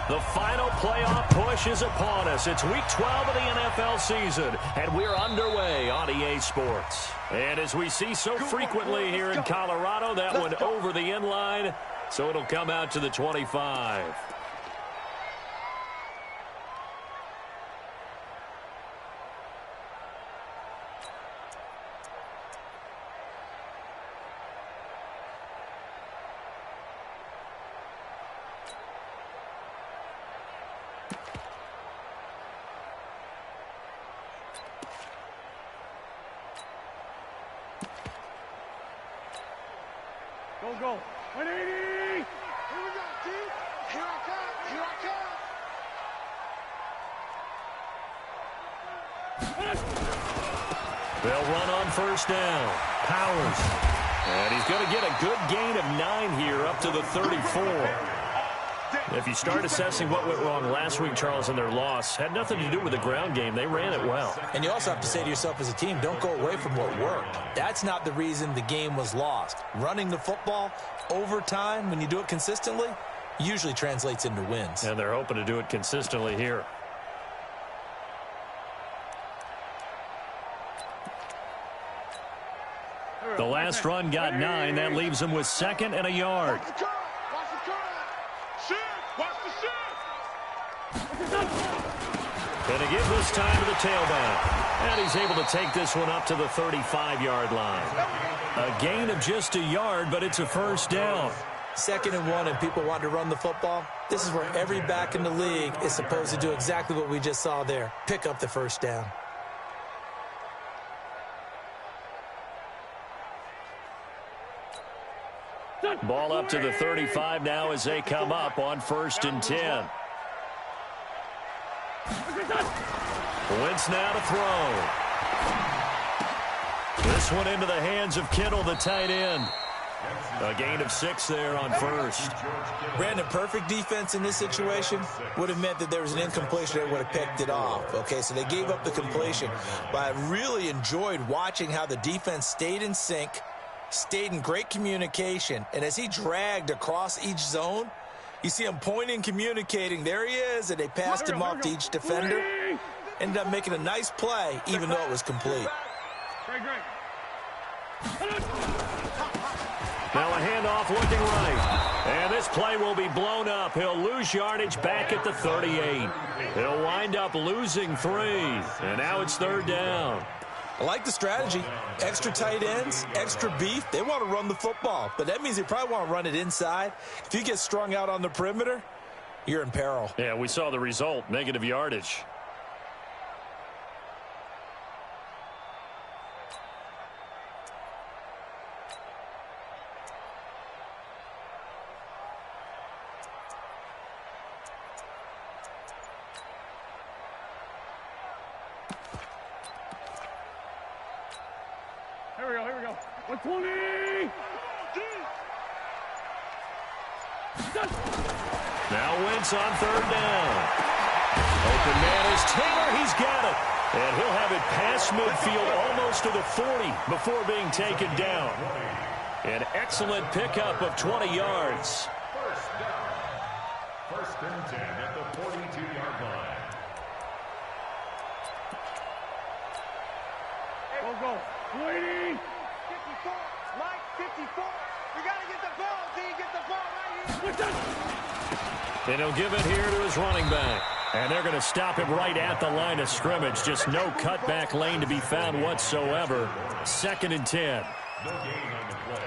The final playoff push is upon us. It's Week 12 of the NFL season, and we're underway on EA Sports. And as we see so frequently here in Colorado, that one over the end line, so it'll come out to the 25. Go. 180! Here we go, team. Here I come. They'll run on first down. Powers. And he's going to get a good gain of 9 here up to the 34. If you start assessing what went wrong last week, Charles, in their loss, had nothing to do with the ground game. They ran it well. And you also have to say to yourself as a team, don't go away from what worked. That's not the reason the game was lost. Running the football over time, when you do it consistently, usually translates into wins. And they're hoping to do it consistently here. The last run got 9. That leaves them with 2nd and a yard. Gonna give this time to the tailback. And he's able to take this one up to the 35-yard line. A gain of just a yard, but it's a first down. 2nd and 1, and people want to run the football. This is where every back in the league is supposed to do exactly what we just saw there. Pick up the first down. Ball up to the 35 now as they come up on 1st and 10. Wentz now to throw. This one into the hands of Kittle, the tight end. A gain of 6 there on 1st. Brandon, perfect defense in this situation would have meant that there was an incompletion that would have picked it off. Okay, so they gave up the completion. But I really enjoyed watching how the defense stayed in sync, stayed in great communication, and as he dragged across each zone, you see him pointing, communicating. There he is, and they passed him off to each defender. Ended up making a nice play, even though it was complete. Now a handoff looking right. And this play will be blown up. He'll lose yardage back at the 38. He'll wind up losing 3. And now it's 3rd down. I like the strategy. Extra tight ends, extra beef. They want to run the football, but that means they probably want to run it inside. If you get strung out on the perimeter, you're in peril. Yeah, we saw the result, negative yardage. Here we go. 120! Now Wentz on 3rd down. Open man is Taylor. He's got it. And he'll have it past midfield almost to the 40 before being taken down. An excellent pickup of 20 yards. First and 10 at the 42-yard line. Go. 280! 54, Mike, 54. We got to get the ball, D. Get the ball right here. And he'll give it here to his running back. And they're going to stop him right at the line of scrimmage. Just no cutback lane to be found whatsoever. 2nd and 10.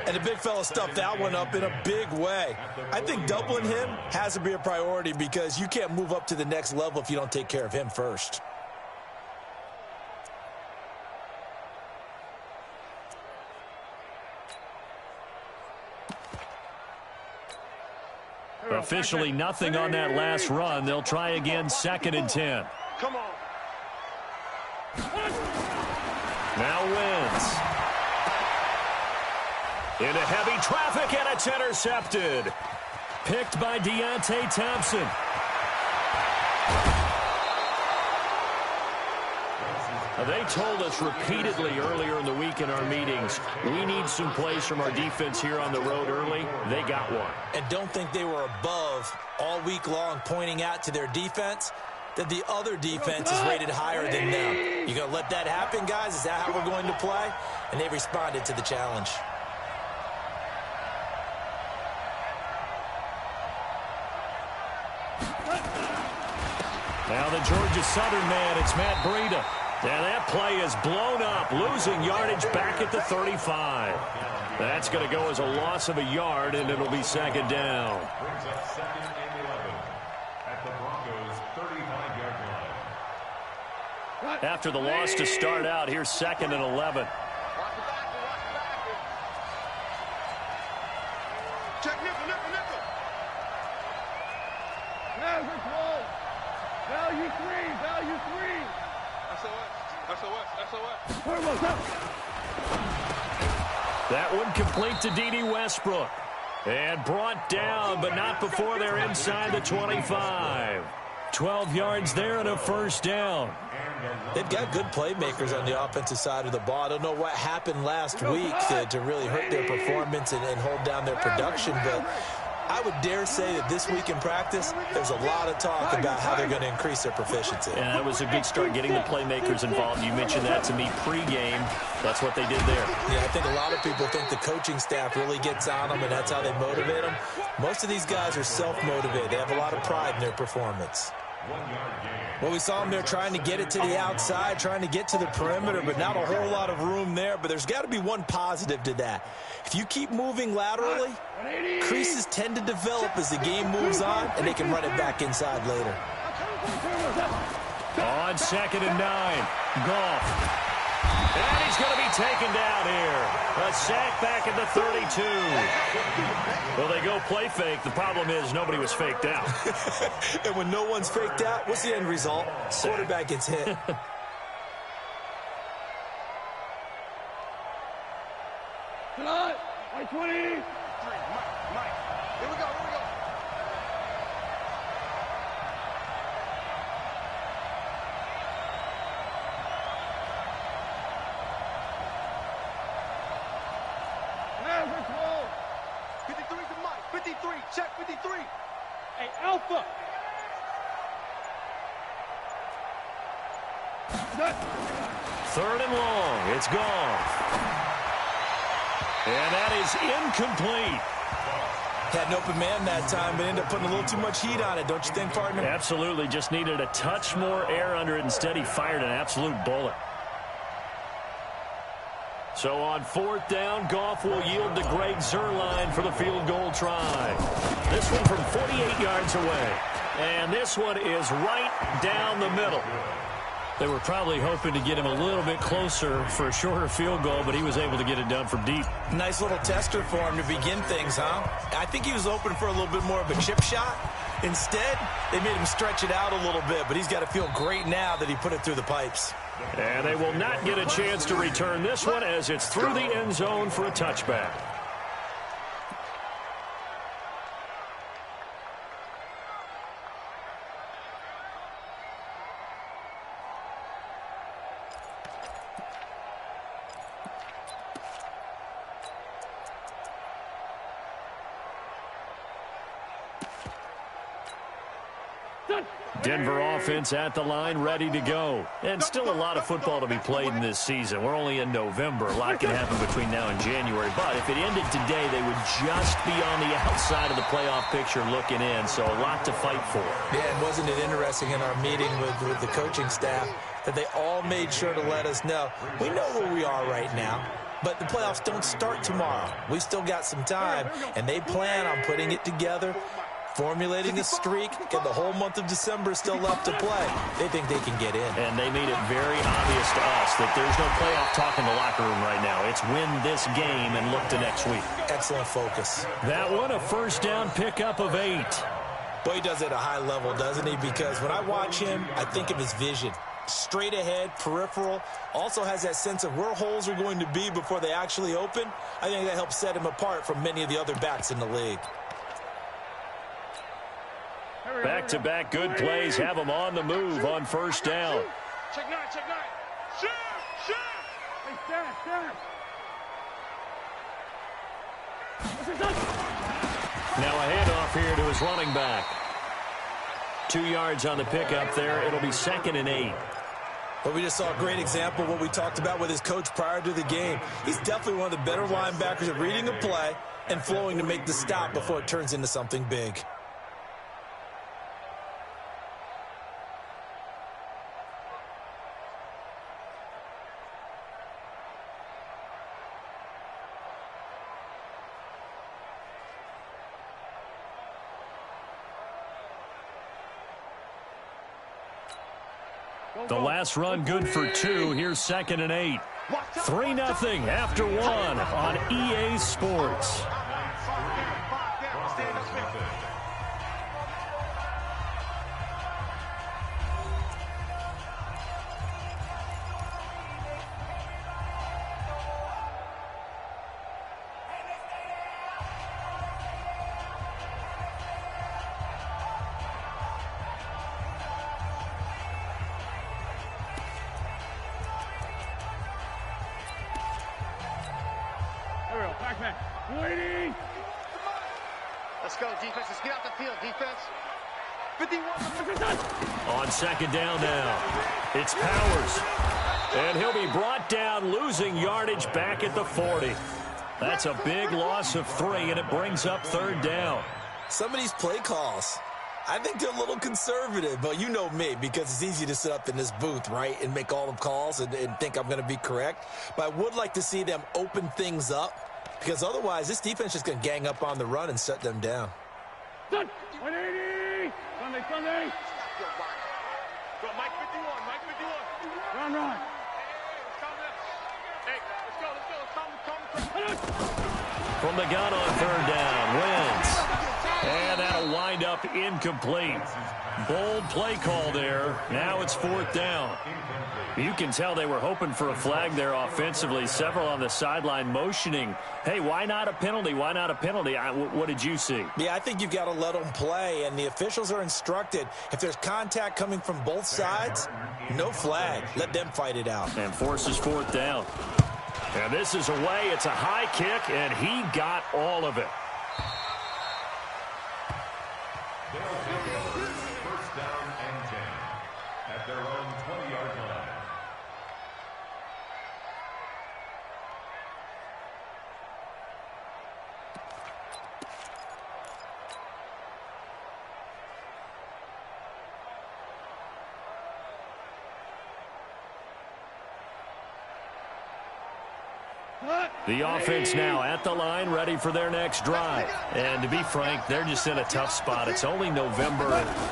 And the big fella stuffed that one up in a big way. I think doubling him has to be a priority because you can't move up to the next level if you don't take care of him first. Officially nothing on that last run. They'll try again 2nd and 10. Come on. Now Wentz. Into heavy traffic, and it's intercepted. Picked by Deontay Thompson. They told us repeatedly earlier in the week in our meetings, we need some plays from our defense here on the road early. They got one. And don't think they were above all week long pointing out to their defense that the other defense is rated higher than them. You going to let that happen, guys? Is that how we're going to play? And they responded to the challenge. Now the Georgia Southern man, it's Matt Breida. And that play is blown up, losing yardage back at the 35. That's going to go as a loss of a yard, and it'll be second down. Brings up 2nd and 11 at the Broncos' 35-yard line. After the loss to start out, here's 2nd and 11. Check nickel. Value three. SOS. That one complete to D.D. Westbrook. And brought down, but not before they're inside the 25. 12 yards there and a first down. They've got good playmakers on the offensive side of the ball. I don't know what happened last week to really hurt their performance and hold down their production, but I would dare say that this week in practice, there's a lot of talk about how they're going to increase their proficiency. And that was a good start getting the playmakers involved. You mentioned that to me pregame. That's what they did there. Yeah, I think a lot of people think the coaching staff really gets on them, and that's how they motivate them. Most of these guys are self-motivated. They have a lot of pride in their performance. Well, we saw them there trying to get it to the outside, trying to get to the perimeter, but not a whole lot of room there. But there's got to be one positive to that. If you keep moving laterally, creases tend to develop as the game moves on, and they can run it back inside later. On 2nd and 9, Goff. And he's going to be taken down here. A sack back at the 32. Well, they go play fake. The problem is nobody was faked out. And when no one's faked out, what's the end result? Quarterback gets hit. Tonight, 20. Mike. Here we go. Now, 53 to Mike. 53. Check 53. Hey, Alpha. Third and long. It's Goff. And that is incomplete. Had an open man that time, but ended up putting a little too much heat on it, don't you think, partner? Absolutely. Just needed a touch more air under it. Instead, he fired an absolute bullet. So on 4th down, Goff will yield to Greg Zuerlein for the field goal try. This one from 48 yards away. And this one is right down the middle. They were probably hoping to get him a little bit closer for a shorter field goal, but he was able to get it done from deep. Nice little tester for him to begin things, huh? I think he was open for a little bit more of a chip shot. Instead, they made him stretch it out a little bit, but he's got to feel great now that he put it through the pipes. And they will not get a chance to return this one as it's through the end zone for a touchback. Denver offense at the line, ready to go. And still a lot of football to be played in this season. We're only in November. A lot can happen between now and January. But if it ended today, they would just be on the outside of the playoff picture looking in. So a lot to fight for. Yeah, and wasn't it interesting in our meeting with the coaching staff that they all made sure to let us know, we know where we are right now, but the playoffs don't start tomorrow. We still got some time, and they plan on putting it together, formulating a streak, and the whole month of December is still left to play. They think they can get in. And they made it very obvious to us that there's no playoff talk in the locker room right now. It's win this game and look to next week. Excellent focus. That one, a first down pickup of 8. Boy, he does it at a high level, doesn't he? Because when I watch him, I think of his vision. Straight ahead, peripheral, also has that sense of where holes are going to be before they actually open. I think that helps set him apart from many of the other backs in the league. Back-to-back good plays have them on the move on first down. Check 9. Hey, stand. Now a handoff here to his running back. 2 yards on the pickup there. It'll be 2nd and 8. But we just saw a great example of what we talked about with his coach prior to the game. He's definitely one of the better linebackers at reading a play and flowing to make the stop before it turns into something big. The last run good for 2. Here's 2nd and 8. 3-0 after 1 on EA Sports. Let's go, defense. Let's get out the field, defense. 51. On 2nd down now, it's Powers. And he'll be brought down, losing yardage back at the 40. That's a big loss of 3, and it brings up 3rd down. Some of these play calls, I think they're a little conservative, but you know me, because it's easy to sit up in this booth, right, and make all the calls and think I'm going to be correct. But I would like to see them open things up, because otherwise this defense is going to gang up on the run and shut them down. 180! Sunday! Go, Mike 51, Run. Hey, let's go. From the gun on 3rd down, Wentz. And that'll wind up incomplete. Bold play call there. Now it's 4th down. You can tell they were hoping for a flag there offensively. Several on the sideline motioning, hey, why not a penalty? Why not a penalty? What did you see? Yeah, I think you've got to let them play, and the officials are instructed, if there's contact coming from both sides, no flag. Let them fight it out. And forces 4th down. And this is away. It's a high kick, and he got all of it. First down and 10 at their own 20-yard line. The offense now at the line, ready for their next drive. And to be frank, they're just in a tough spot. It's only November,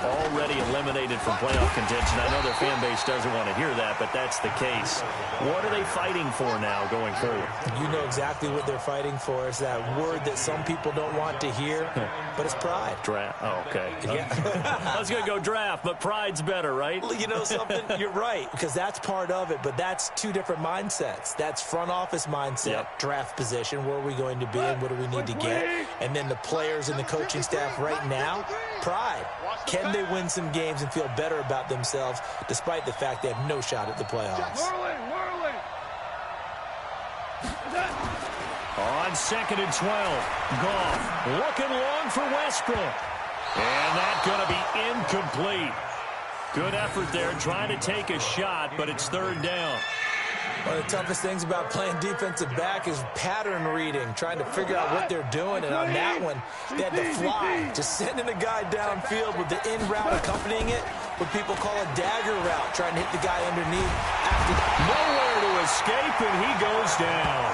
already eliminated from playoff contention. I know their fan base doesn't want to hear that, but that's the case. What are they fighting for now going forward? You know exactly what they're fighting for. It's that word that some people don't want to hear, but it's pride. Draft. Oh, okay. Yeah. I was going to go draft, but pride's better, right? You know something? You're right, because that's part of it, but that's two different mindsets. That's front office mindset, draft position, where are we going to be and what do we need to get? And then the players and the coaching staff right now, pride. Can they win some games and feel better about themselves despite the fact they have no shot at the playoffs? Whirling. On 2nd and 12, Goff looking long for Westbrook. And that's going to be incomplete. Good effort there, trying to take a shot, but it's 3rd down. One of the toughest things about playing defensive back is pattern reading, trying to figure out what they're doing. And on that one, they had to fly, just sending a guy downfield with the in route accompanying it, what people call a dagger route, trying to hit the guy underneath. Nowhere to escape, and he goes down.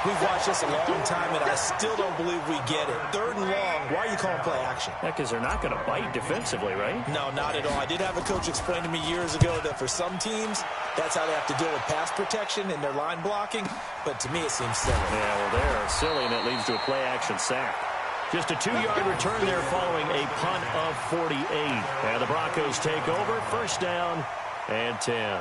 We've watched this a long time, and I still don't believe we get it. 3rd and long, why are you calling play action? Yeah, because they're not going to bite defensively, right? No, not at all. I did have a coach explain to me years ago that for some teams, that's how they have to deal with pass protection and their line blocking, but to me it seems silly. Yeah, well, they're silly, and it leads to a play-action sack. Just a 2-yard return there following a punt of 48. And the Broncos take over, 1st down and 10.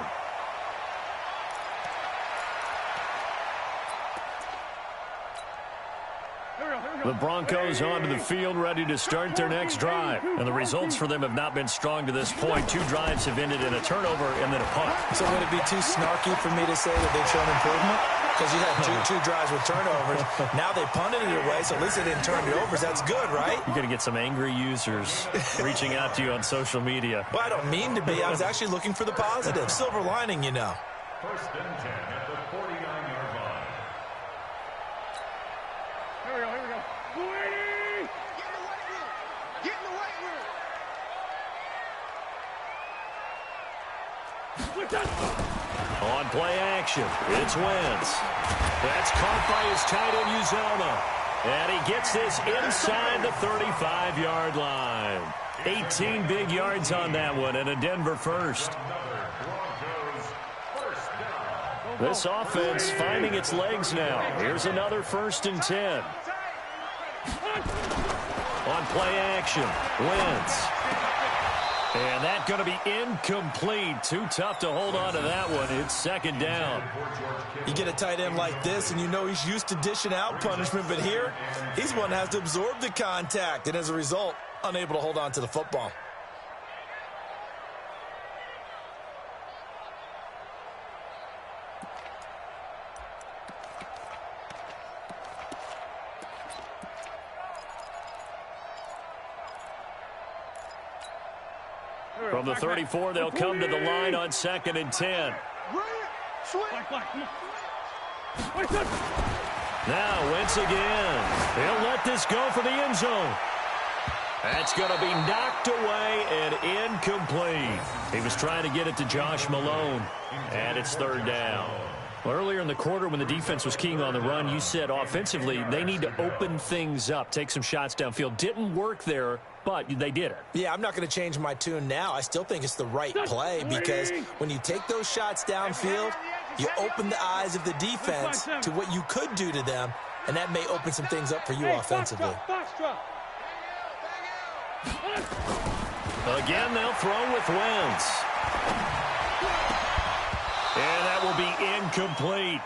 Here we go. The Broncos onto the field, ready to start their next drive. And the results for them have not been strong to this point. 2 drives have ended in a turnover and then a punt. So would it be too snarky for me to say that they've shown improvement? Because you had two drives with turnovers. Now they punted it away, so at least they didn't turn it over. So that's good, right? You're going to get some angry users reaching out to you on social media. Well, I don't mean to be. I was actually looking for the positive. Silver lining, you know. First and 10 at the 49-yard line. Here we go. Wait! Get in the weight room. On play action, it's Wentz. That's caught by his tight end, Uzoma. And he gets this inside the 35-yard line. 18 big yards on that one, and a Denver first. This offense finding its legs now. Here's another 1st and 10. On play action, Wentz. And that's going to be incomplete. Too tough to hold on to that one. It's 2nd down. You get a tight end like this, and you know he's used to dishing out punishment, but here, he's one that has to absorb the contact, and as a result, unable to hold on to the football. From the 34, they'll come to the line on 2nd and 10. Now, Wentz again. He'll let this go for the end zone. That's going to be knocked away and incomplete. He was trying to get it to Josh Malone, and it's 3rd down. Well, earlier in the quarter when the defense was keying on the run, you said offensively they need to open things up, take some shots downfield. Didn't work there, but they did it. Yeah, I'm not going to change my tune now. I still think it's the right play because when you take those shots downfield, you open the eyes of the defense to what you could do to them, and that may open some things up for you offensively. Again, they'll throw with Wentz. And that will be incomplete.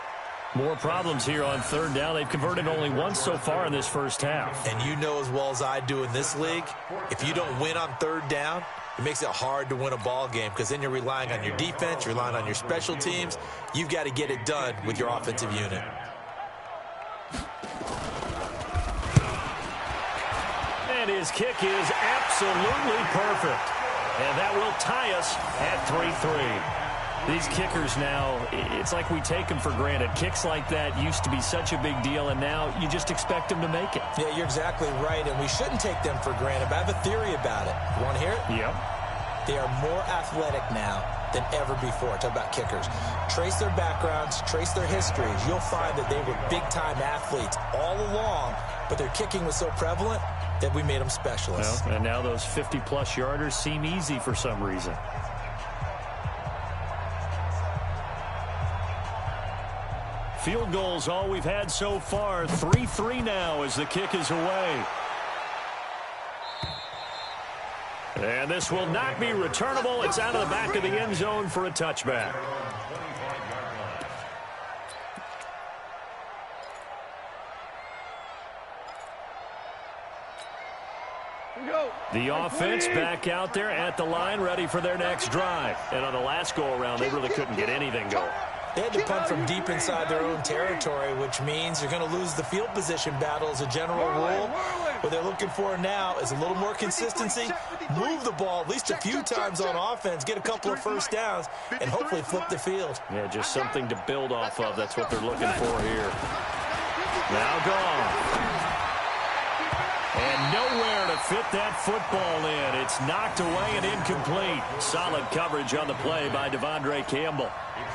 More problems here on 3rd down. They've converted only once so far in this first half. And you know as well as I do in this league, if you don't win on 3rd down, it makes it hard to win a ball game because then you're relying on your defense, you're relying on your special teams. You've got to get it done with your offensive unit. And his kick is absolutely perfect. And that will tie us at 3-3. These kickers now, it's like we take them for granted. Kicks like that used to be such a big deal, and now you just expect them to make it. Yeah, you're exactly right, and we shouldn't take them for granted, but I have a theory about it. You want to hear it? Yep. They are more athletic now than ever before. Talk about kickers. Trace their backgrounds, trace their histories. You'll find that they were big-time athletes all along, but their kicking was so prevalent that we made them specialists. Well, and now those 50-plus yarders seem easy for some reason. Field goals all we've had so far. 3-3 now as the kick is away. And this will not be returnable. It's out of the back of the end zone for a touchback. The offense back out there at the line, ready for their next drive. And on the last go-around, they really couldn't get anything going. They had to punt from deep inside their own territory, which means you're going to lose the field position battle as a general rule. What they're looking for now is a little more consistency, move the ball at least a few times on offense, get a couple of first downs, and hopefully flip the field. Yeah, just something to build off of. That's what they're looking for here. Now gone. And nowhere to fit that football in. It's knocked away and incomplete. Solid coverage on the play by Devondre Campbell.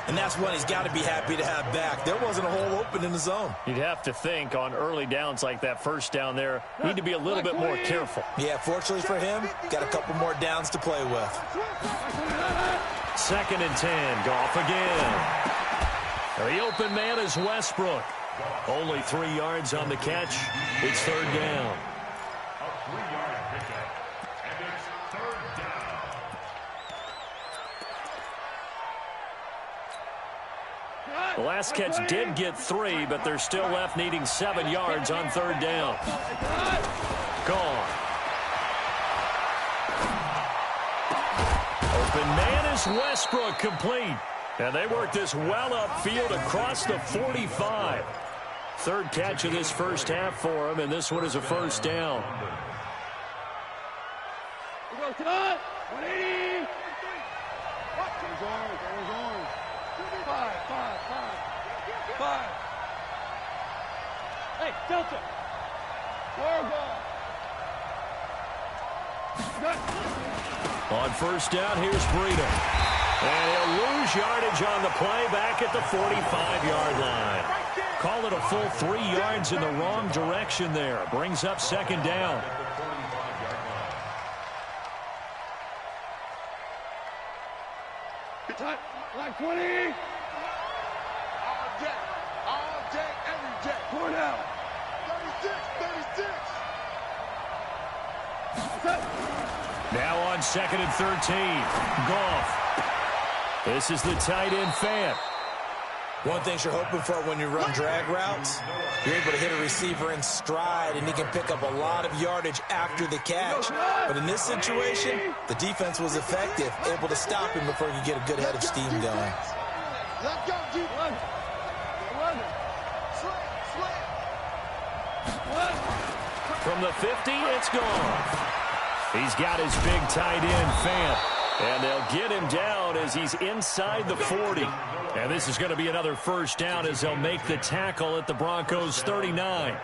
And that's one he's got to be happy to have back. There wasn't a hole open in the zone. You'd have to think on early downs like that first down there, need to be a little bit more careful. Yeah, fortunately for him, got a couple more downs to play with. 2nd and 10, Goff again. The open man is Westbrook. Only 3 yards on the catch. It's 3rd down. A 3-yard pickup, and it's 3rd down. The last catch did get 3, but they're still left needing 7 yards on 3rd down. Gone. Open man is Westbrook, complete. And they work this well upfield across the 45. 3rd catch of this first half for him, and this one is a 1st down. 180. Five. Hey, Delta. On 1st down, here's Breida. And he'll lose yardage on the play back at the 45-yard line. Call it a full 3 yards in the wrong direction there. Brings up 2nd down. Like 20. All day, every day. Going out. 36. Now on 2nd and 13. Goff. This is the tight end Fant. One thing you're hoping for when you run drag routes, you're able to hit a receiver in stride, and he can pick up a lot of yardage after the catch. But in this situation, the defense was effective, able to stop him before he could get a good head of steam going. Let's go, G. 11. From the 50, it's gone. He's got his big tight end, Fant. And they'll get him down as he's inside the 40. And this is going to be another 1st down as they'll make the tackle at the Broncos' 39.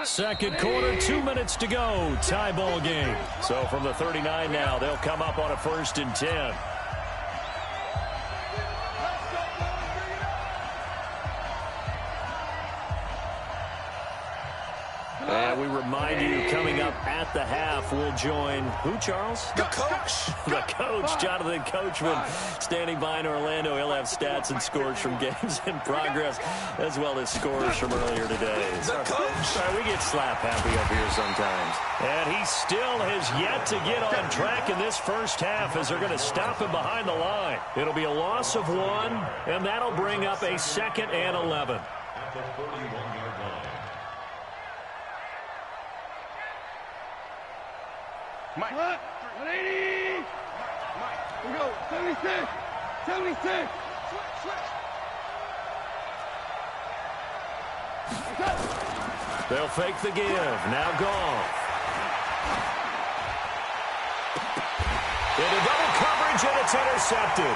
Second quarter, 2 minutes to go. Tie ball game. So from the 39 now, they'll come up on a 1st and 10. And we remind you, coming up at the half, we'll join who, Charles? The coach. The coach, Jonathan Coachman, standing by in Orlando. He'll have stats and scores from games in progress, as well as scores from earlier today. The coach. Sorry, we get slap happy up here sometimes. And he still has yet to get on track in this first half as they're going to stop him behind the line. It'll be a loss of 1, and that'll bring up a 2nd and 11. At the 41-yard line. Mike. 180. We go. 76. 76. They'll fake the give. Now Goff. Into double coverage, and it's intercepted.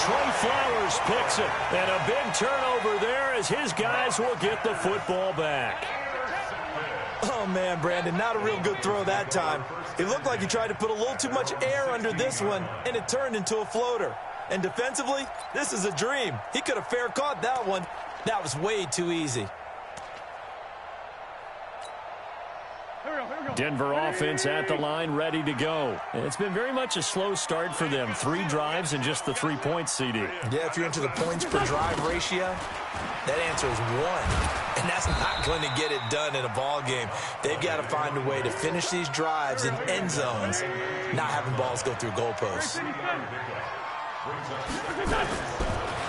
Trey Flowers picks it. And a big turnover there as his guys will get the football back. Oh, man, Brandon, not a real good throw that time. It looked like he tried to put a little too much air under this one, and it turned into a floater. And defensively, this is a dream. He could have fair caught that one. That was way too easy. Denver offense at the line, ready to go. And it's been very much a slow start for them. 3 drives and just the 3 points, CD. Yeah, if you're into the points per drive ratio, that answer is 1. And that's not going to get it done in a ball game. They've got to find a way to finish these drives in end zones, not having balls go through goalposts.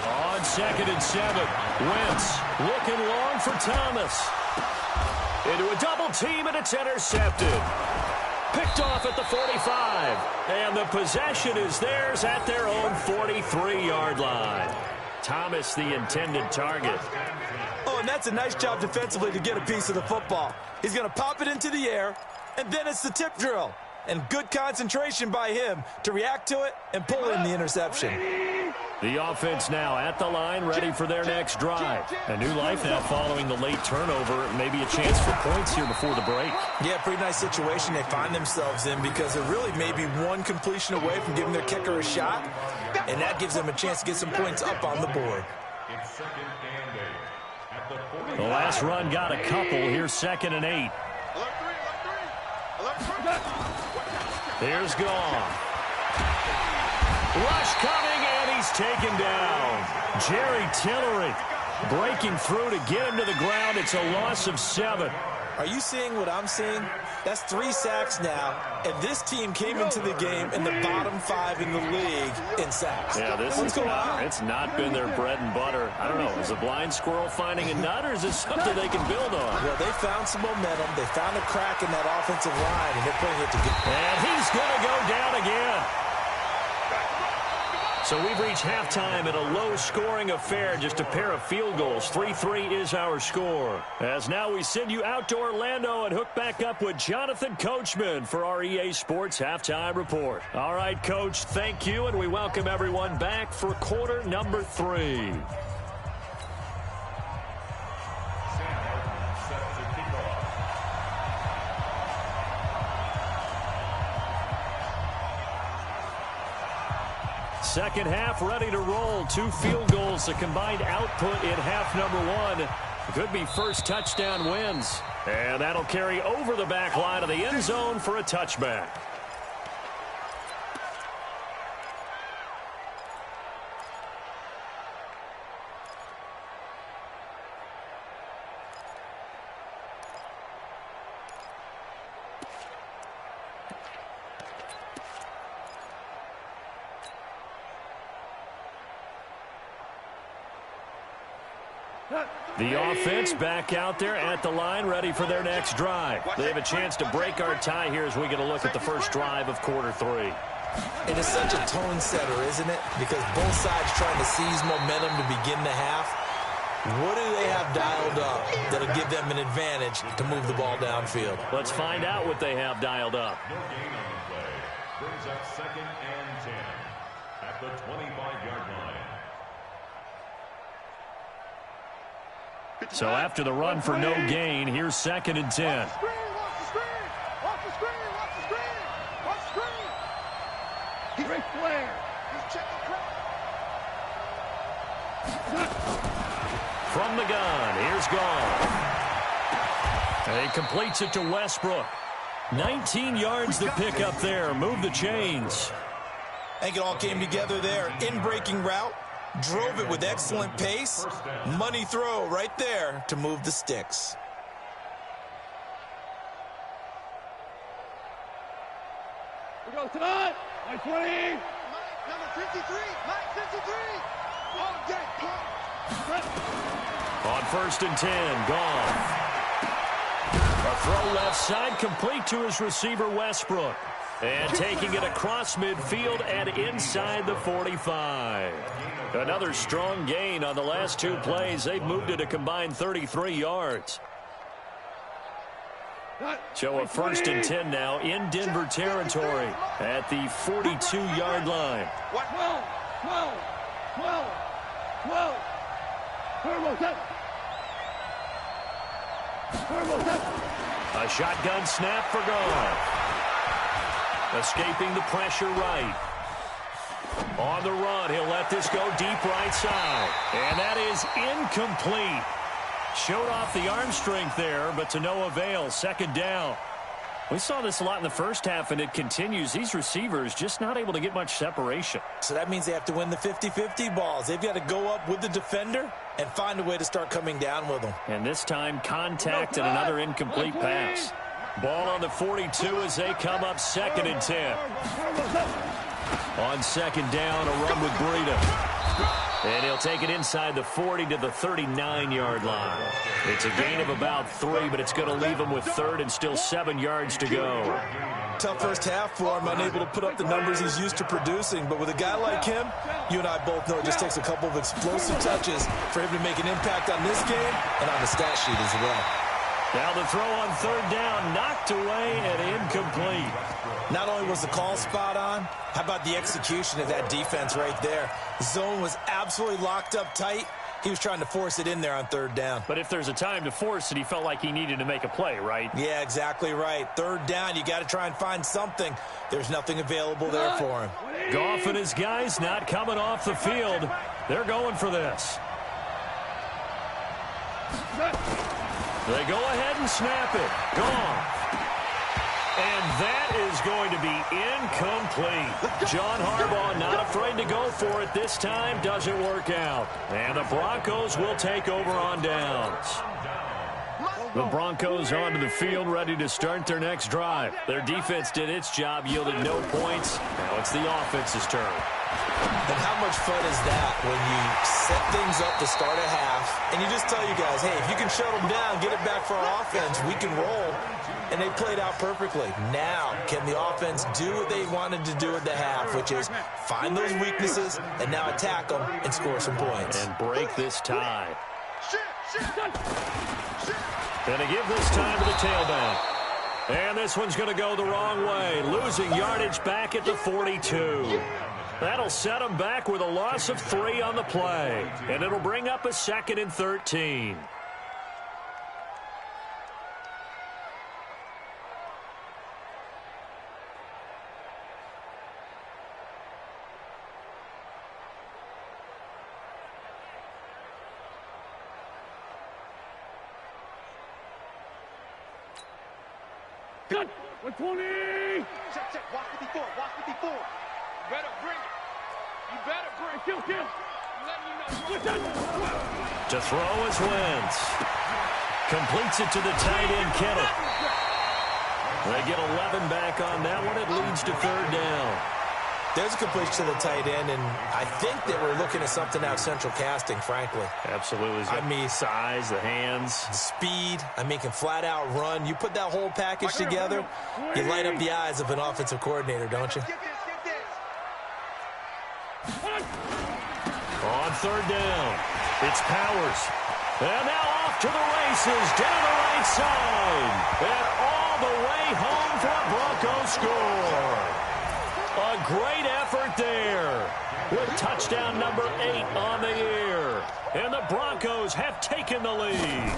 On 2nd and 7, Wentz looking long for Thomas. Into a double team, and it's intercepted. Picked off at the 45. And the possession is theirs at their own 43-yard line. Thomas, the intended target. Oh, and that's a nice job defensively to get a piece of the football. He's going to pop it into the air, and then it's the tip drill. And good concentration by him to react to it and pull in the interception. The offense now at the line, ready for their next drive. A new life now following the late turnover. Maybe a chance for points here before the break. Yeah, pretty nice situation they find themselves in because they're really maybe one completion away from giving their kicker a shot, and that gives them a chance to get some points up on the board. It's 2nd and 8. At the 40. The last run got a couple. Here's 2nd and 8. Here's Goff. Rush coming, and he's taken down. Jerry Tillery breaking through to get him to the ground. It's a loss of 7. Are you seeing what I'm seeing? That's 3 sacks now, and this team came into the game in the bottom 5 in the league in sacks. Yeah, it's not been their bread and butter. I don't know, is a blind squirrel finding a nut, or is this something they can build on? Well, they found some momentum. They found a crack in that offensive line, and they're putting it together. And he's going to go down again. So we've reached halftime in a low-scoring affair, just a pair of field goals. 3-3 is our score. As now we send you out to Orlando and hook back up with Jonathan Coachman for our EA Sports Halftime Report. All right, Coach, thank you, and we welcome everyone back for quarter number 3. Second half ready to roll. 2 field goals, the combined output in half number 1. Could be first touchdown wins. And that'll carry over the back line of the end zone for a touchback. The offense back out there at the line, ready for their next drive. They have a chance to break our tie here as we get a look at the first drive of quarter 3. It is such a tone setter, isn't it? Because both sides trying to seize momentum to begin the half. What do they have dialed up that'll give them an advantage to move the ball downfield? Let's find out what they have dialed up. No gain on the play. Brings up 2nd and 10 at the 25-yard line. So after the run for no gain, here's 2nd and 10. Watch the screen, watch the screen, watch the screen, watch the screen, watch the screen. Great flare. He's checking crack. From the gun, here's Gone. He completes it to Westbrook. 19 yards to pick up there. Move the chains. I think it all came together there. In-breaking route. Drove it with excellent pace. Money throw right there to move the sticks. We go tonight. Mike 20. Mike number 53. Mike 53. All day. On 1st and 10, Gone. A throw left side, complete to his receiver, Westbrook. And taking it across midfield and inside the 45. Another strong gain on the last 2 plays. They've moved it a combined 33 yards. So a 1st and 10 now in Denver territory at the 42-yard line. 12. A shotgun snap for Gone. Escaping the pressure right. On the run, he'll let this go deep right side. And that is incomplete. Showed off the arm strength there, but to no avail. 2nd down. We saw this a lot in the first half, and it continues. These receivers just not able to get much separation. So that means they have to win the 50-50 balls. They've got to go up with the defender and find a way to start coming down with them. And this time, contact and another incomplete pass. Ball on the 42 as they come up 2nd and 10. On 2nd down, a run with Breida. And he'll take it inside the 40 to the 39-yard line. It's a gain of about 3, but it's going to leave him with 3rd and still 7 yards to go. Tough first half for him, unable to put up the numbers he's used to producing. But with a guy like him, you and I both know it just takes a couple of explosive touches for him to make an impact on this game and on the stat sheet as well. Now the throw on 3rd down, knocked away and incomplete. Not only was the call spot on, how about the execution of that defense right there? The zone was absolutely locked up tight. He was trying to force it in there on 3rd down. But if there's a time to force it, he felt like he needed to make a play, right? Yeah, exactly right. 3rd down, you got to try and find something. There's nothing available there for him. Goff and his guys not coming off the field. They're going for this. They go ahead and snap it. Goff. And that is going to be incomplete. John Harbaugh not afraid to go for it this time. Doesn't work out. And the Broncos will take over on downs. The Broncos onto the field, ready to start their next drive. Their defense did its job, yielded no points. Now it's the offense's turn. And how much fun is that when you set things up to start a half, and you just tell you guys, hey, if you can shut them down, get it back for our offense, we can roll. And they played out perfectly. Now, can the offense do what they wanted to do at the half, which is find those weaknesses and now attack them and score some points. And break this tie. Gonna give this time to the tailback. And this one's going to go the wrong way, losing yardage back at the 42. That'll set them back with a loss of 3 on the play. And it'll bring up a 2nd and 13. Cut! 120! Check, check. Watch 54. Watch 54. You better bring it. You better bring it. Kill, kill. To throw is Wentz. Completes it to the tight end, Kenneth. They get 11 back on that one. It leads to 3rd down. There's a completion to the tight end, and I think that we're looking at something out of central casting, frankly. Absolutely. I mean, size, the hands. Speed. I mean, can flat out run. You put that whole package together, you light up the eyes of an offensive coordinator, don't you? On 3rd down, it's Powers. And now off to the races, down the right side. And all the way home for a Broncos score. A great effort there with touchdown number 8 on the year. And the Broncos have taken the lead.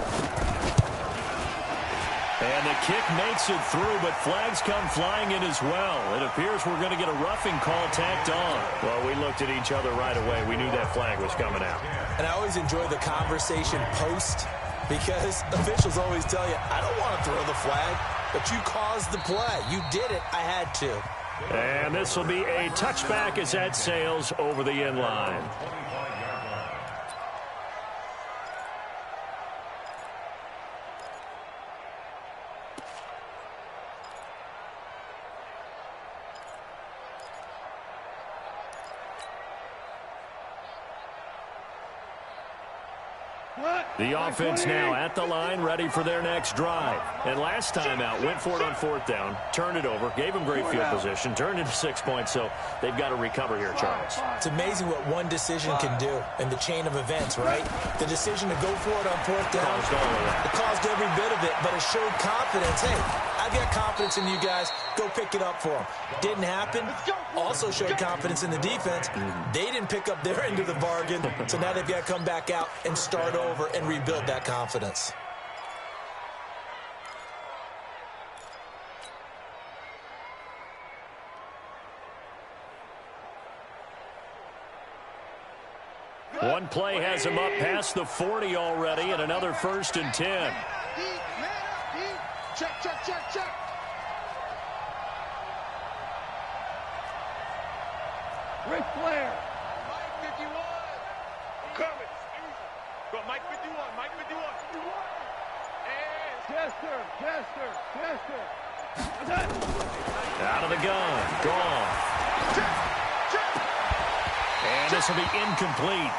And the kick makes it through, but flags come flying in as well. It appears we're going to get a roughing call tacked on. Well, we looked at each other right away. We knew that flag was coming out. And I always enjoy the conversation post because officials always tell you, I don't want to throw the flag, but you caused the play. You did it. I had to. And this will be a touchback as that sails over the end line. The offense now at the line, ready for their next drive. And last time out, went for it on 4th down, turned it over, gave them great field position, turned into 6 points, so they've got to recover here, Charles. It's amazing what one decision can do in the chain of events, right? The decision to go for it on 4th down, it caused every bit of it, but it showed confidence. Hey, I've got confidence in you guys. Go pick it up for them. Didn't happen. Also showed confidence in the defense. They didn't pick up their end of the bargain, so now they've got to come back out and start over and rebuild that confidence. One play has him up past the 40 already, and another 1st and 10. Check, check, check, check. Ric Flair. Mike 51. Coming. Go, Mike 51. Mike 51. And Chester. Out of the gun. Gone. And this will be incomplete.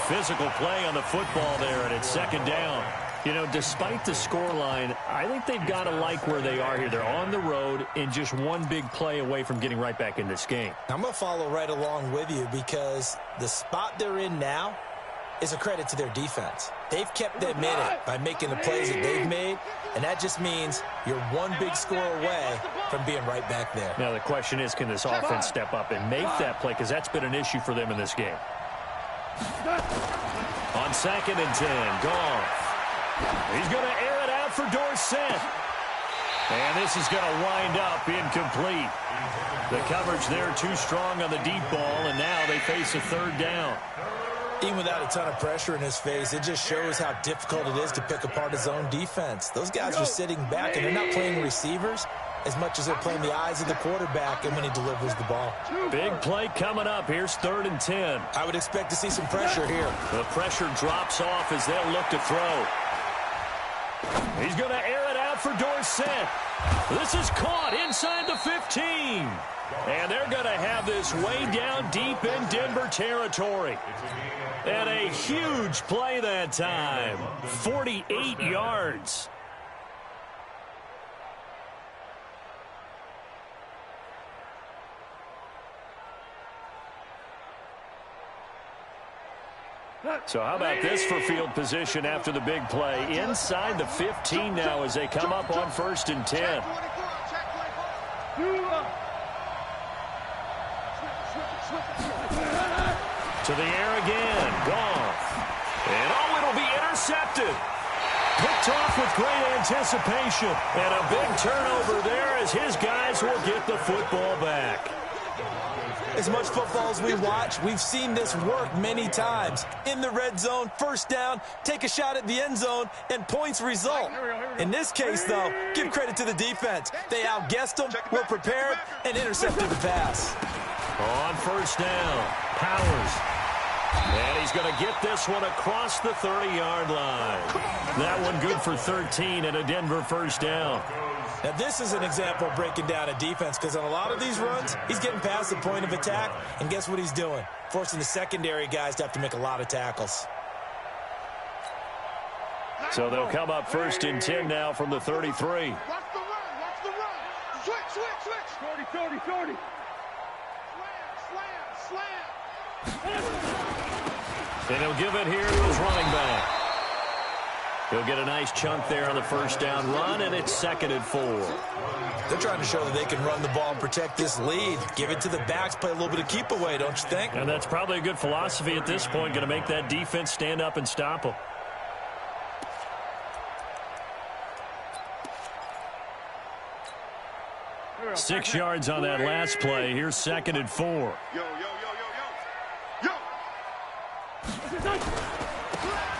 Physical play on the football there, and it's 2nd down. You know, despite the scoreline, I think they've got to like where they are here. They're on the road and just one big play away from getting right back in this game. I'm going to follow right along with you because the spot they're in now is a credit to their defense. They've kept them in it by making the plays that they've made, and that just means you're one big score away from being right back there. Now, the question is, can this offense step up and make that play? Because that's been an issue for them in this game. On 2nd and 10, Goff. He's going to air it out for Dorsett. And this is going to wind up incomplete. The coverage there too strong on the deep ball, and now they face a 3rd down. Even without a ton of pressure in his face, it just shows how difficult it is to pick apart his own defense. Those guys are sitting back, and they're not playing receivers as much as they're playing the eyes of the quarterback and when he delivers the ball. Big play coming up. Here's 3rd and 10. I would expect to see some pressure here. The pressure drops off as they'll look to throw. He's going to air it out for Dorsett. This is caught inside the 15. And they're going to have this way down deep in Denver territory. And a huge play that time. 48 yards. So how about this for field position after the big play? Inside the 15 now as they come up on 1st and 10. To the air again. Goff. And oh, it'll be intercepted. Picked off with great anticipation. And a big turnover there as his guys will get the football back. As much football as we watch, we've seen this work many times. In the red zone, 1st down, take a shot at the end zone, and points result. In this case, though, give credit to the defense. They outguessed them, were prepared, and intercepted the pass. On 1st down, Powers. And he's going to get this one across the 30-yard line. That one good for 13 and a Denver 1st down. Now, this is an example of breaking down a defense because on a lot of these runs, he's getting past the point of attack, and guess what he's doing? Forcing the secondary guys to have to make a lot of tackles. So they'll come up 1st and 10 now from the 33. Watch the run. Watch the run. Switch. 30. Slam. And he'll give it here to his running back. He'll get a nice chunk there on the 1st down run, and it's 2nd and 4. They're trying to show that they can run the ball and protect this lead. Give it to the backs, play a little bit of keep away, don't you think? And that's probably a good philosophy at this point, going to make that defense stand up and stop them. Yo. 6 yards on that last play. Here's 2nd and 4. Yo.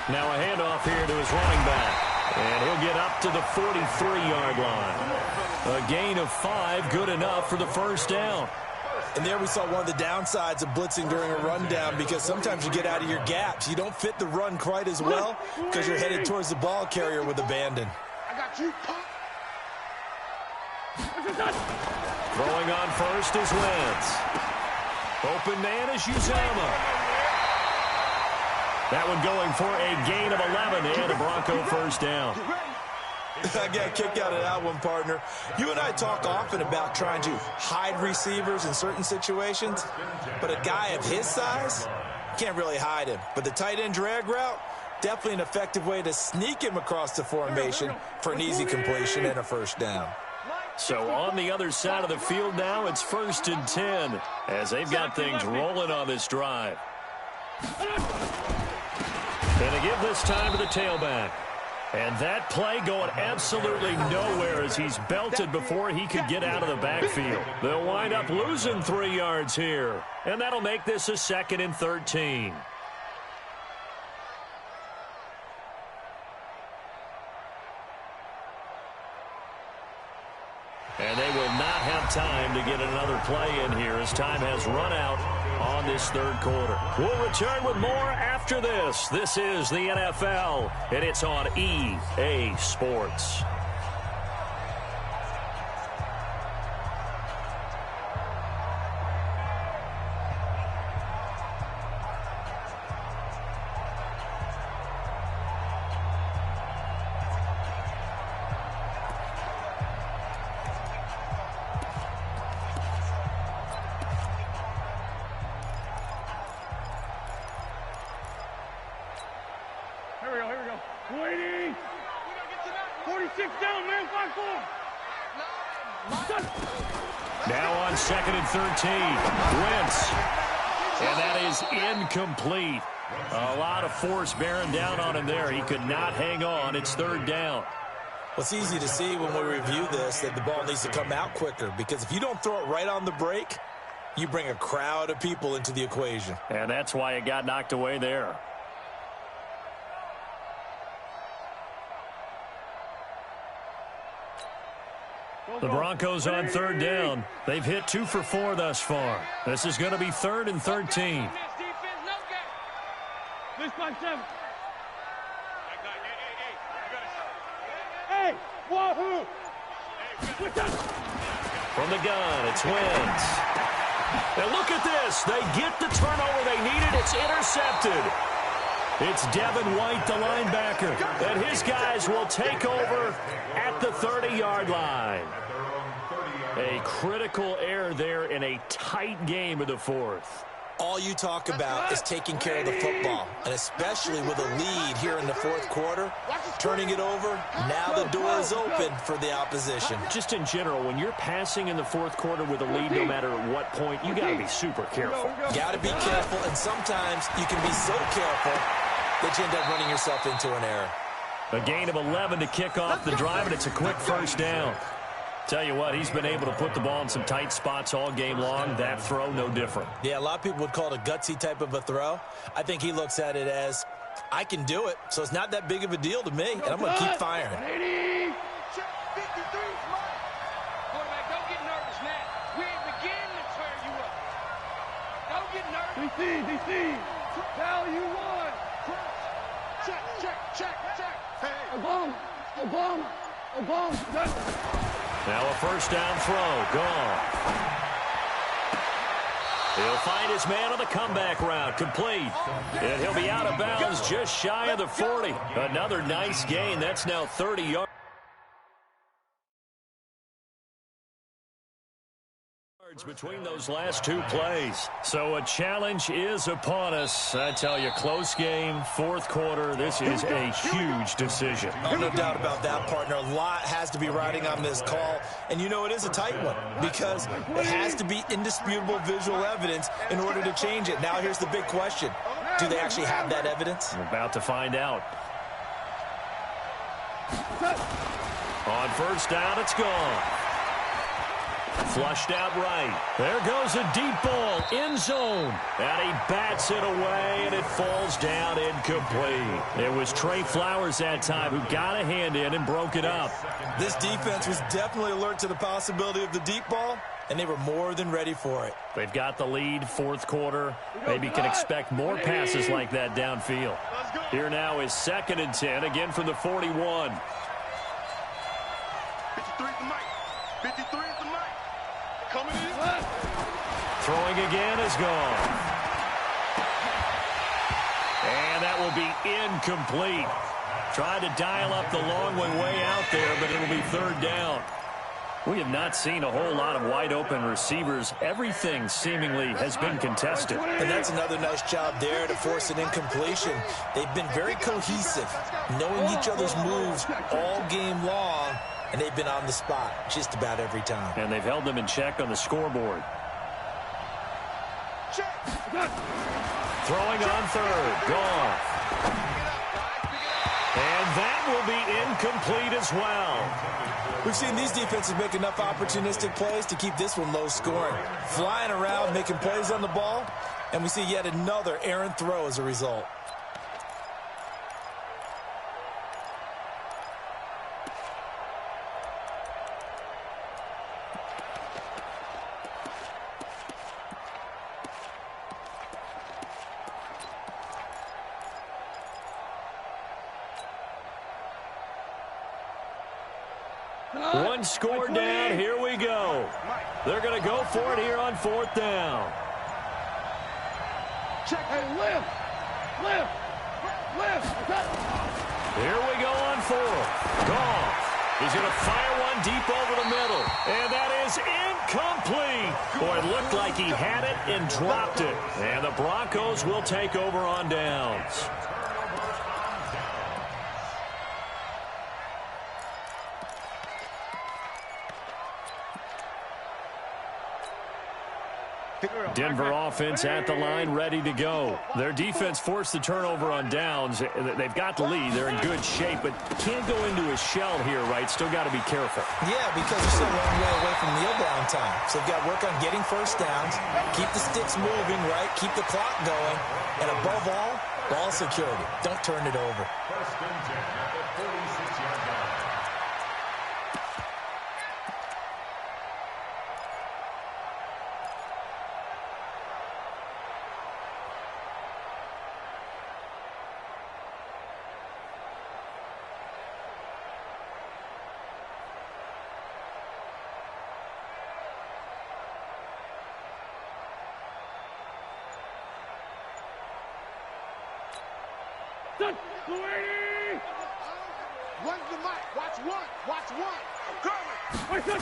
Now a handoff here to his running back. And he'll get up to the 43-yard line. A gain of 5, good enough for the 1st down. And there we saw one of the downsides of blitzing during a rundown because sometimes you get out of your gaps. You don't fit the run quite as well because you're headed towards the ball carrier with abandon. I got you. Throwing on 1st is Wentz. Open man is Uzama. That one going for a gain of 11 and a Bronco 1st down. I got a kick out of that one, partner. You and I talk often about trying to hide receivers in certain situations, but a guy of his size can't really hide him. But the tight end drag route, definitely an effective way to sneak him across the formation for an easy completion and a 1st down. So on the other side of the field now, it's 1st and 10 as they've got things rolling on this drive. And they give this time to the tailback. And that play going absolutely nowhere as he's belted before he could get out of the backfield. They'll wind up losing 3 yards here. And that'll make this a 2nd and 13. And they will not have time to get another play in here as time has run out on this 3rd quarter. We'll return with more after this. This is the NFL, and it's on EA Sports. Here we go. 20. 46 down, man. 5-4. Now on 2nd and 13. Wentz. And that is incomplete. A lot of force bearing down on him there. He could not hang on. It's 3rd down. Well, it's easy to see when we review this that the ball needs to come out quicker because if you don't throw it right on the break, you bring a crowd of people into the equation. And that's why it got knocked away there. The Broncos on 3rd down. They've hit 2 for 4 thus far. This is going to be 3rd and 13. This by 7. Wahoo! From the gun, it's Wentz. And look at this. They get the turnover they needed. It's intercepted. It's Devin White, the linebacker. And his guys will take over at the 30-yard line. A critical error there in a tight game of the fourth. All you talk about is taking care of the football, and especially with a lead here in the fourth quarter, turning it over, now the door is open for the opposition. Just in general, when you're passing in the fourth quarter with a lead, no matter at what point, you got to be super careful. Got to be careful, and sometimes you can be so careful that you end up running yourself into an error. A gain of 11 to kick off the drive, and it's a quick first down. Tell you what, he's been able to put the ball in some tight spots all game long. That throw, no different. Yeah, a lot of people would call it a gutsy type of a throw. I think he looks at it as, I can do it, so it's not that big of a deal to me, and I'm going to keep firing. Quarterback, don't get nervous now. We ain't beginning to tear you up. Don't get nervous. DC. Tell you one. Check. Hey. Obama. Now a first down throw. Gone. He'll find his man on the comeback route. Complete. And he'll be out of bounds just shy of the 40. Another nice gain. That's now 30 yards. Between those last two plays. So a challenge is upon us. I tell you, close game, fourth quarter. This is a huge decision. Oh, no doubt about that, partner. A lot has to be riding on this call. And you know it is a tight one because it has to be indisputable visual evidence in order to change it. Now here's the big question. Do they actually have that evidence? We're about to find out. On first down, it's gone. Flushed out right. There goes a deep ball, end zone. And he bats it away, and it falls down incomplete. It was Trey Flowers that time who got a hand in and broke it up. This defense was definitely alert to the possibility of the deep ball, and they were more than ready for it. They've got the lead, fourth quarter. Maybe can expect more passes like that downfield. Here now is 2nd and 10, again from the 41. 53 is the mic. 53 is the mic. Coming in. Throwing again is gone. And that will be incomplete. Tried to dial up the long one way out there, but it'll be 3rd down. We have not seen a whole lot of wide open receivers. Everything seemingly has been contested. And that's another nice job there to force an incompletion. They've been very cohesive, knowing each other's moves all game long, and they've been on the spot just about every time. And they've held them in check on the scoreboard. Throwing on 3rd. Gone. And that will be incomplete as well. We've seen these defenses make enough opportunistic plays to keep this one low scoring. Flying around, making plays on the ball, and we see yet another errant throw as a result. One score down. Here we go. They're going to go for it here on 4th down. Check. Hey, lift. Here we go on 4th. Goff. He's going to fire one deep over the middle. And that is incomplete. Boy, it looked like he had it and dropped it. And the Broncos will take over on downs. Denver offense at the line, ready to go. Their defense forced the turnover on downs. They've got the lead. They're in good shape, but can't go into a shell here, right? Still got to be careful. Yeah, because they're still a long way away from kneel down time. So they've got to work on getting first downs, keep the sticks moving, right? Keep the clock going. And above all, ball security. Don't turn it over. First and 10 at the 46-yard line. Run the mic. Watch one. Watch one. I'm coming.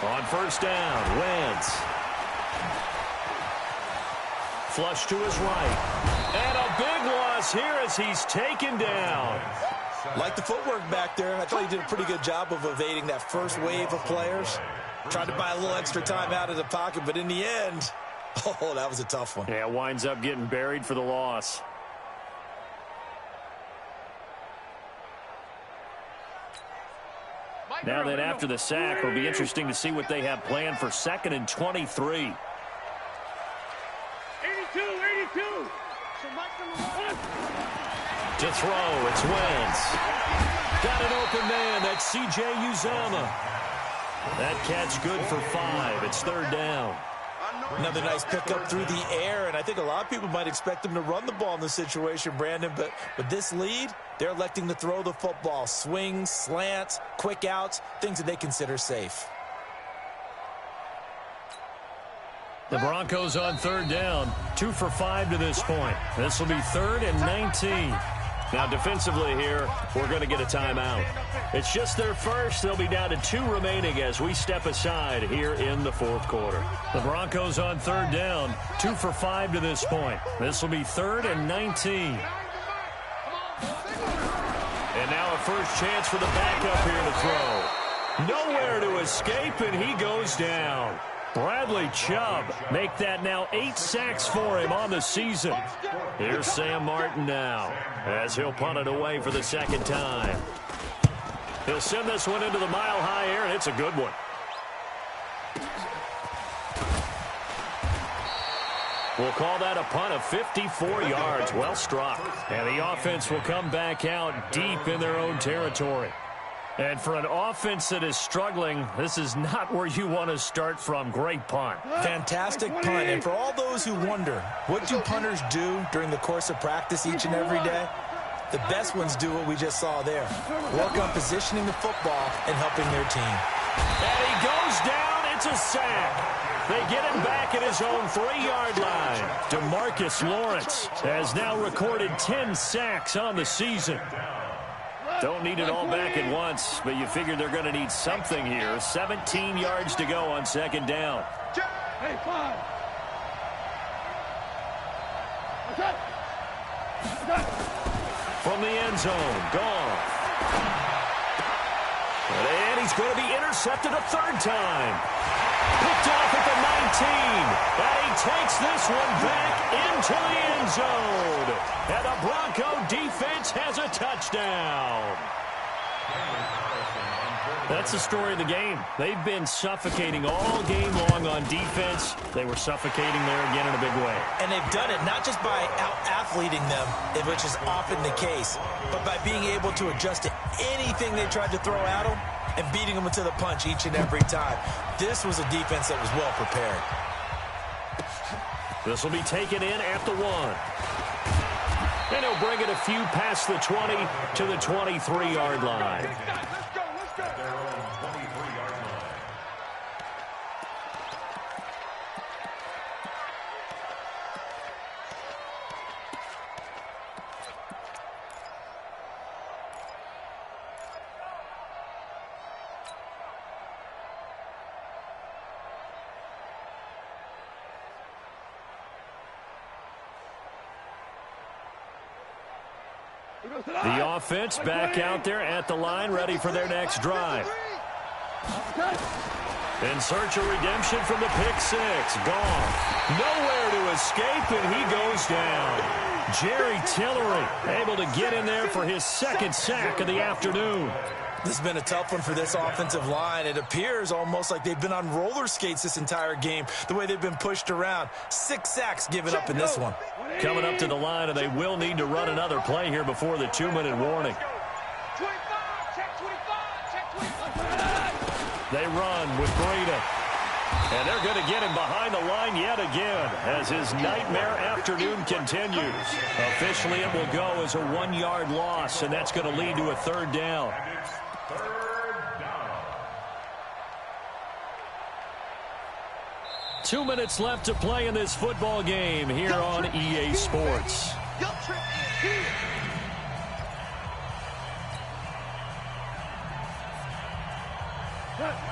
On first down, Wentz. Flush to his right. And a big loss here as he's taken down. Like the footwork back there. I thought he did a pretty good job of evading that first wave of players. Tried to buy a little extra time out of the pocket, but in the end, oh, that was a tough one. Yeah, winds up getting buried for the loss. Now then, after the sack, it'll be interesting to see what they have planned for 2nd and 23. 82. To throw, it's Wentz. Got an open man, that's C.J. Uzomah. That catch good for 5. It's 3rd down. Another nice pickup through the air, and I think a lot of people might expect them to run the ball in this situation, Brandon, but with this lead, they're electing to throw the football. Swings, slants, quick outs, things that they consider safe. The Broncos on 3rd down, 2 for 5 to this point. This will be 3rd and 19. Now defensively here, we're going to get a timeout. It's just their first. They'll be down to 2 remaining as we step aside here in the 4th quarter. The Broncos on 3rd down, 2 for 5 to this point. This will be 3rd and 19. And now a first chance for the backup here to throw. Nowhere to escape, and he goes down. Bradley Chubb make that now 8 sacks for him on the season. Here's Sam Martin now as he'll punt it away for the 2nd time. He'll send this one into the mile-high air, and it's a good one. We'll call that a punt of 54 yards. Well struck. And the offense will come back out deep in their own territory. And for an offense that is struggling, this is not where you want to start from. Great punt. Fantastic punt. And for all those who wonder, what do punters do during the course of practice each and every day? The best ones do what we just saw there. Work on positioning the football and helping their team. And he goes down. It's a sack. They get him back at his own 3-yard line. DeMarcus Lawrence has now recorded 10 sacks on the season. Don't need it all back at once, but you figure they're going to need something here. 17 yards to go on 2nd down. Hey, 5. From the end zone, gone. And he's going to be intercepted a 3rd time. Picked off at the 19. And he takes this one back into the end zone. And the Bronco defense has a touchdown. That's the story of the game. They've been suffocating all game long on defense. They were suffocating there again in a big way. And they've done it not just by out-athleting them, which is often the case, but by being able to adjust to anything they tried to throw at them and beating them to the punch each and every time. This was a defense that was well prepared. This will be taken in at the 1. And he'll bring it a few past the 20 to the 23-yard line. The offense back out there at the line, ready for their next drive. In search of redemption from the pick 6. Gone. Nowhere to escape, and he goes down. Jerry Tillery able to get in there for his 2nd sack of the afternoon. This has been a tough one for this offensive line. It appears almost like they've been on roller skates this entire game, the way they've been pushed around. 6 sacks given up in this one. Coming up to the line, and they will need to run another play here before the 2-minute warning. 25, check 25, check 25. They run with Breida. And they're going to get him behind the line yet again as his nightmare afternoon continues. Officially, it will go as a 1-yard loss, and that's going to lead to a 3rd down. 2 minutes left to play in this football game here on EA Sports.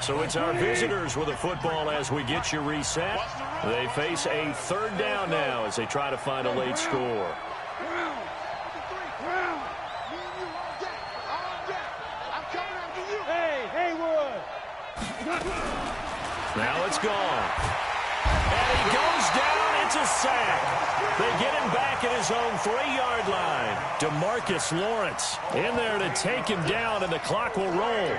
So it's our visitors with a football as we get you reset. They face a third down now as they try to find a late score. Now it's gone. And he goes down. It's a sack. They get him back at his own 3-yard line. DeMarcus Lawrence in there to take him down, and the clock will roll.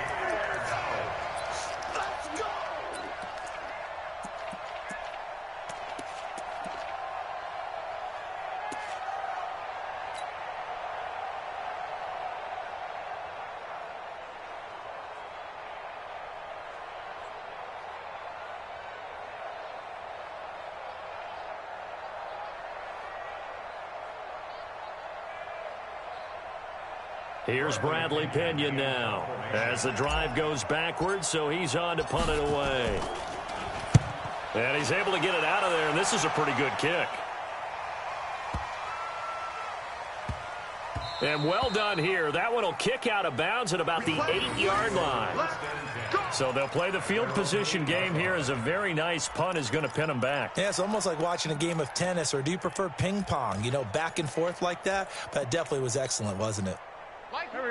Here's Bradley Pinion now as the drive goes backwards, so he's on to punt it away. And he's able to get it out of there, and this is a pretty good kick. And well done here. That one will kick out of bounds at about the 8-yard line. So they'll play the field position game here as a very nice punt is going to pin them back. Yeah, it's almost like watching a game of tennis, or do you prefer ping pong? You know, back and forth like that? That definitely was excellent, wasn't it?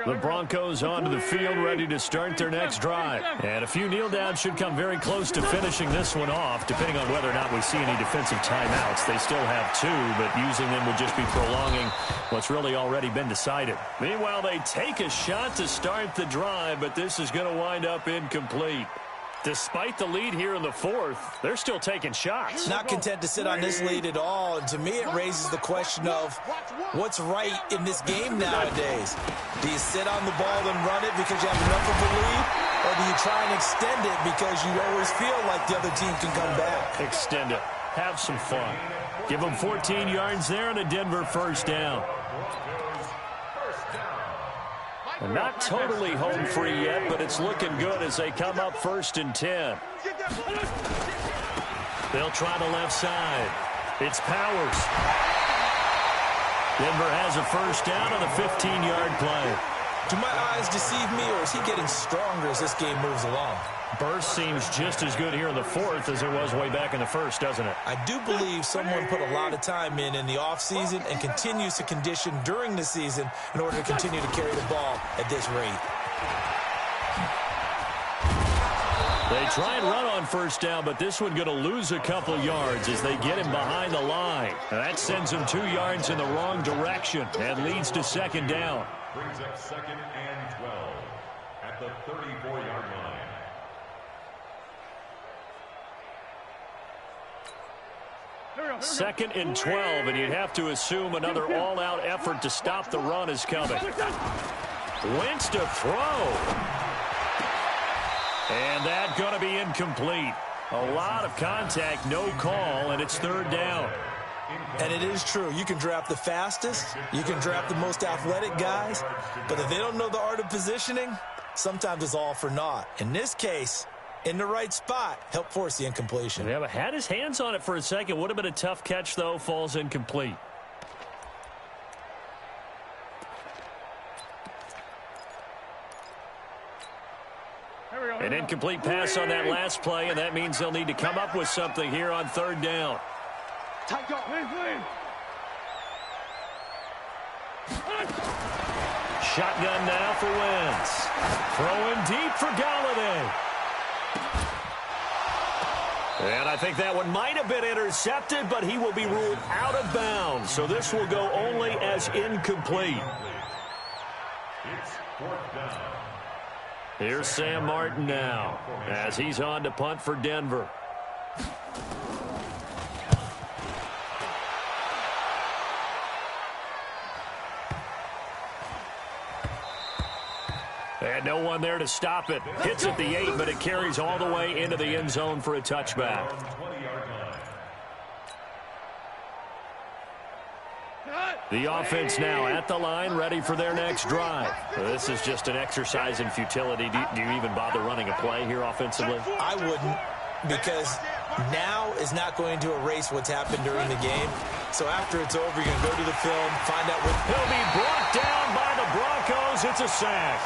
The Broncos onto the field, ready to start their next drive. And a few kneel downs should come very close to finishing this one off, depending on whether or not we see any defensive timeouts. They still have 2, but using them would just be prolonging what's really already been decided. Meanwhile, they take a shot to start the drive, but this is going to wind up incomplete. Despite the lead here in the 4th, they're still taking shots. Not content to sit on this lead at all, and to me it raises the question of what's right in this game nowadays. Do you sit on the ball and run it because you have enough of a lead, or do you try and extend it because you always feel like the other team can come back? Extend it. Have some fun. Give them 14 yards there and a Denver first down. And not totally home free yet, but it's looking good as they come up 1st and 10. They'll try the left side. It's Powers. Denver has a first down on the 15-yard play. Do my eyes deceive me, or is he getting stronger as this game moves along? Burst seems just as good here in the 4th as it was way back in the 1st, doesn't it? I do believe someone put a lot of time in the offseason and continues to condition during the season in order to continue to carry the ball at this rate. They try and run on first down, but this one going to lose a couple yards as they get him behind the line. And that sends him 2 yards in the wrong direction and leads to 2nd down. Brings up 2nd and 12 at the 34-yard line. Second and 12, and you'd have to assume another all-out effort to stop the run is coming. Wentz to throw. And that's going to be incomplete. A lot of contact, no call, and it's 3rd down. And it is true. You can draft the fastest. You can draft the most athletic guys. But if they don't know the art of positioning, sometimes it's all for naught. In this case, in the right spot, help force the incompletion. Yeah, but had his hands on it for a second. Would have been a tough catch, though. Falls incomplete. An incomplete pass on that last play, and that means they'll need to come up with something here on 3rd down. Shotgun now for Wentz. Throwing deep for Galladay. And I think that one might have been intercepted, but he will be ruled out of bounds. So this will go only as incomplete. It's 4th down. Here's Sam Martin now as he's on to punt for Denver. And no one there to stop it. Hits at the 8, but it carries all the way into the end zone for a touchback. The offense now at the line, ready for their next drive. This is just an exercise in futility. Do you even bother running a play here offensively? I wouldn't, because now is not going to erase what's happened during the game. So after it's over, you're going to go to the film, find out what... He'll be brought down by the Broncos. It's a sack.